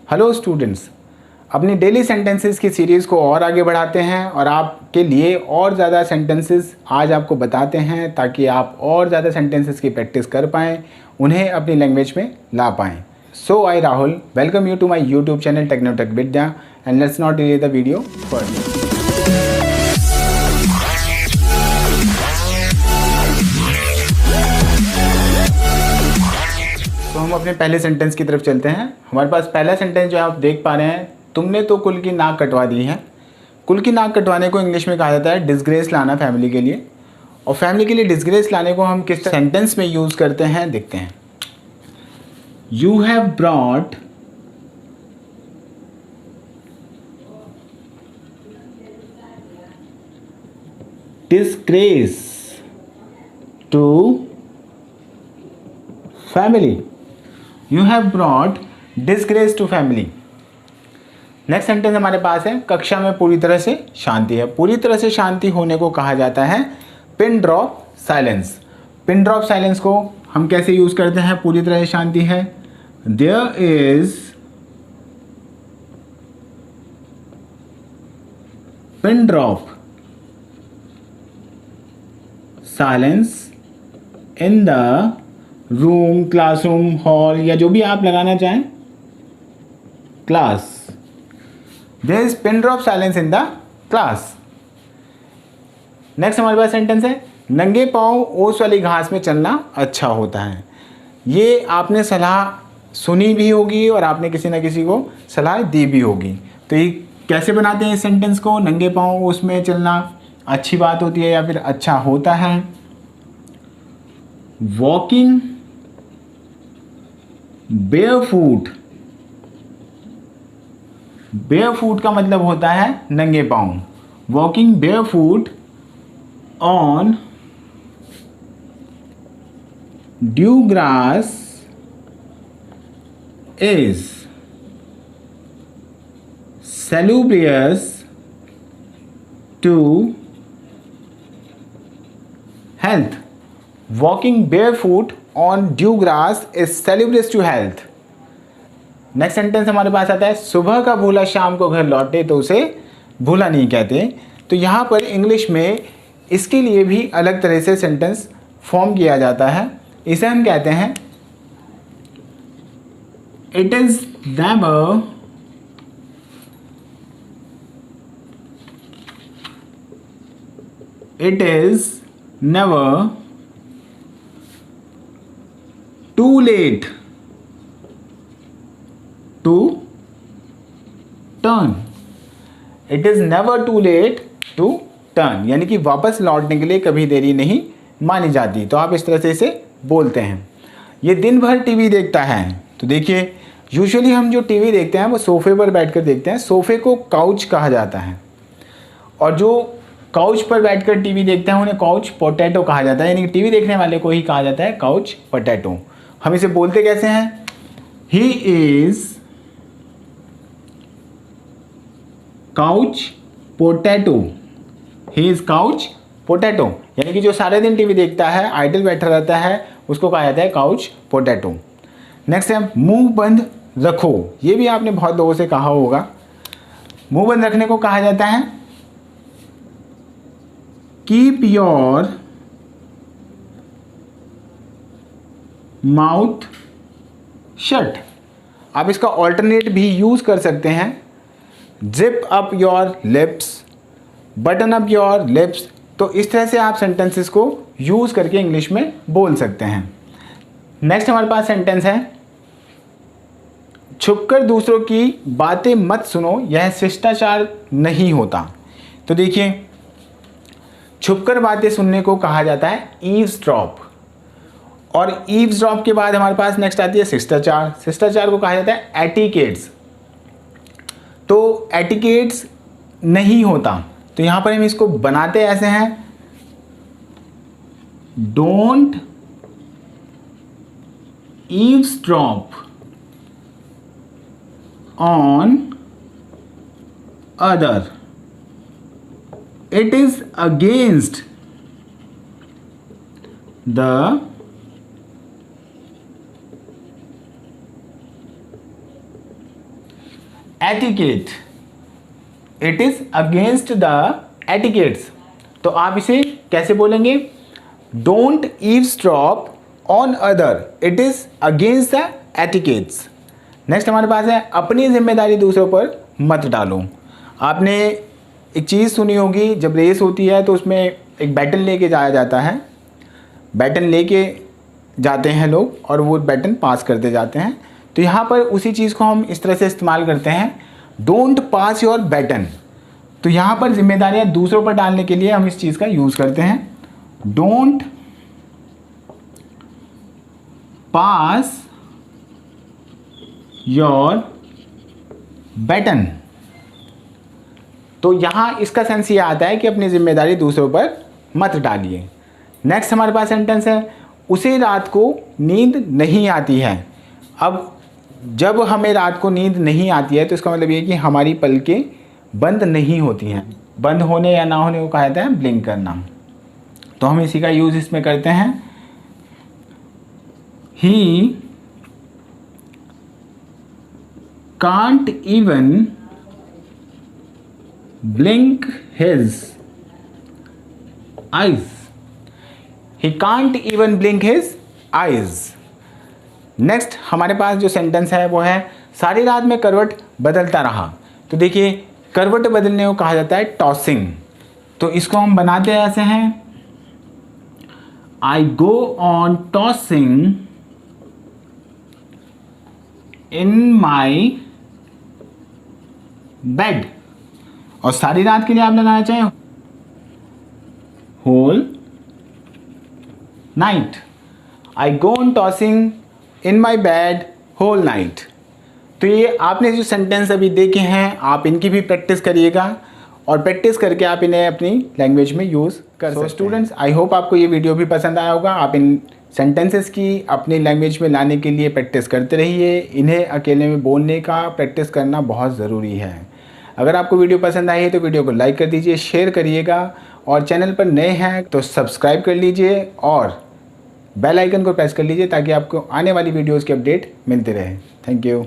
Hello students, अपनी daily sentences की series को और आगे बढ़ाते हैं और आपके लिए और ज़्यादा सेंटेंसेस आज आपको बताते हैं ताकि आप और ज़्यादा सेंटेंसेस की प्रैक्टिस कर पाएँ, उन्हें अपनी लैंग्वेज में ला पाएँ। So I Rahul welcome you to my YouTube channel Technotech Vidya and let's not delay the video further. तो हम अपने पहले सेंटेंस की तरफ चलते हैं। हमारे पास पहला सेंटेंस जो आप देख पा रहे हैं, तुमने तो कुल की नाक कटवा दी है। कुल की नाक कटवाने को इंग्लिश में कहा जाता है डिसग्रेस लाना फैमिली के लिए। और फैमिली के लिए डिसग्रेस लाने को हम किस सेंटेंस में यूज़ करते हैं देखते हैं। You have brought disgrace to family. You have brought disgrace to family। Next sentence हमारे पास है, कक्षा में पूरी तरह से शांति है। पूरी तरह से शांति होने को कहा जाता है pin drop silence. Pin drop silence को हम कैसे यूज करते हैं? पूरी तरह से शांति है, there is pin drop silence in the room, classroom, hall या जो भी आप लगाना चाहें, class. There is pin drop silence in the class. Next हमारे पास सेंटेंस है, नंगे पांव ओस वाली घास में चलना अच्छा होता है। ये आपने सलाह सुनी भी होगी और आपने किसी ना किसी को सलाह दी भी होगी। तो ये कैसे बनाते हैं इस सेंटेंस को? नंगे पांव ओस में चलना अच्छी बात होती है या फिर अच्छा होता है। Walking barefoot. बेयरफूट का मतलब होता है नंगे पांव। Walking barefoot on dew grass is salubrious to health। Walking barefoot on dew grass is salubrious to health। Next sentence हमारे पास आता है, सुबह का भूला शाम को घर लौटे तो उसे भूला नहीं कहते। तो यहाँ पर इंग्लिश में इसके लिए भी अलग तरह से सेंटेंस फॉर्म किया जाता है। इसे हम कहते हैं, it is never too late to turn। It is never too late to turn, यानी कि वापस लौटने के लिए कभी देरी नहीं मानी जाती। तो आप इस तरह से इसे बोलते हैं। ये दिन भर टीवी देखता है। तो देखिए, यूजुअली हम जो टीवी देखते हैं वो सोफे पर बैठकर देखते हैं। सोफे को काउच कहा जाता है और जो काउच पर बैठकर टीवी देखते हैं उन्हें काउच पोटैटो कहा जाता है, यानी कि टीवी देखने वाले को ही कहा जाता है काउच पोटैटो। हम इसे बोलते कैसे हैं? He is couch potato. He is couch potato, यानी कि जो सारे दिन टीवी देखता है, आइडल बैठा रहता है, उसको कहा जाता है काउच पोटैटो। नेक्स्ट है, मुंह बंद रखो। ये भी आपने बहुत लोगों से कहा होगा। मुंह बंद रखने को कहा जाता है कीप योर माउथ शट। आप इसका ऑल्टरनेट भी यूज कर सकते हैं, zip up your lips, button up your lips. तो इस तरह से आप सेंटेंसेस को यूज करके इंग्लिश में बोल सकते हैं। नेक्स्ट हमारे पास सेंटेंस है, छुपकर दूसरों की बातें मत सुनो, यह शिष्टाचार नहीं होता। तो देखिए, छुपकर बातें सुनने को कहा जाता है ईव्सड्रॉप। और ईव्सड्रॉप के बाद हमारे पास नेक्स्ट आती है शिष्टाचार। शिष्टाचार को कहा जाता है एटिकेट्स। तो एटिकेट्स नहीं होता, तो यहां पर हम इसको बनाते ऐसे हैं, don't eavesdrop on other, it is against the etiquette, it is against the etiquettes. तो आप इसे कैसे बोलेंगे? Don't eavesdrop on other, it is against the etiquettes. Next हमारे पास है अपनी जिम्मेदारी दूसरों पर मत डालो। आपने एक चीज़ सुनी होगी, जब रेस होती है तो उसमें एक बैटन लेके जाया जाता है, बैटन लेके जाते हैं लोग और वो बैटन पास करते जाते हैं। तो यहाँ पर उसी चीज़ को हम इस तरह से इस्तेमाल करते हैं, डोंट पास योर बैटन। तो यहाँ पर जिम्मेदारियाँ दूसरों पर डालने के लिए हम इस चीज़ का यूज़ करते हैं, डोंट पास योर बैटन। तो यहाँ इसका सेंस ये आता है कि अपनी जिम्मेदारी दूसरों पर मत डालिए। नेक्स्ट हमारे पास सेंटेंस है, उसे रात को नींद नहीं आती है। अब जब हमें रात को नींद नहीं आती है तो इसका मतलब ये कि हमारी पलकें बंद नहीं होती हैं। बंद होने या ना होने को कहा जाता है ब्लिंक करना। तो हम इसी का यूज़ इसमें करते हैं, he can't even blink his eyes, he can't even blink his eyes। Next हमारे पास जो सेंटेंस है वो है, सारी रात में करवट बदलता रहा। तो देखिए करवट बदलने को कहा जाता है टॉसिंग। तो इसको हम बनाते ऐसे हैं, I go on tossing in my bed. और सारी रात के लिए आप लगाना चाहें whole night, I go on tossing in my bed whole night. तो ये आपने जो सेंटेंस अभी देखे हैं आप इनकी भी प्रैक्टिस करिएगा और प्रैक्टिस करके आप इन्हें अपनी लैंग्वेज में यूज़ कर सकते हैं। स्टूडेंट्स, आई होप आपको ये वीडियो भी पसंद आया होगा। आप इन सेंटेंसेस की अपनी लैंग्वेज में लाने के लिए प्रैक्टिस करते रहिए। इन्हें अकेले में बोलने का प्रैक्टिस करना बहुत ज़रूरी है। अगर आपको वीडियो पसंद आई है तो वीडियो को लाइक कर दीजिए, शेयर करिएगा और चैनल पर नए हैं तो सब्सक्राइब कर लीजिए और बेल आइकन को प्रेस कर लीजिए ताकि आपको आने वाली वीडियोज़ के अपडेट मिलते रहे। Thank you.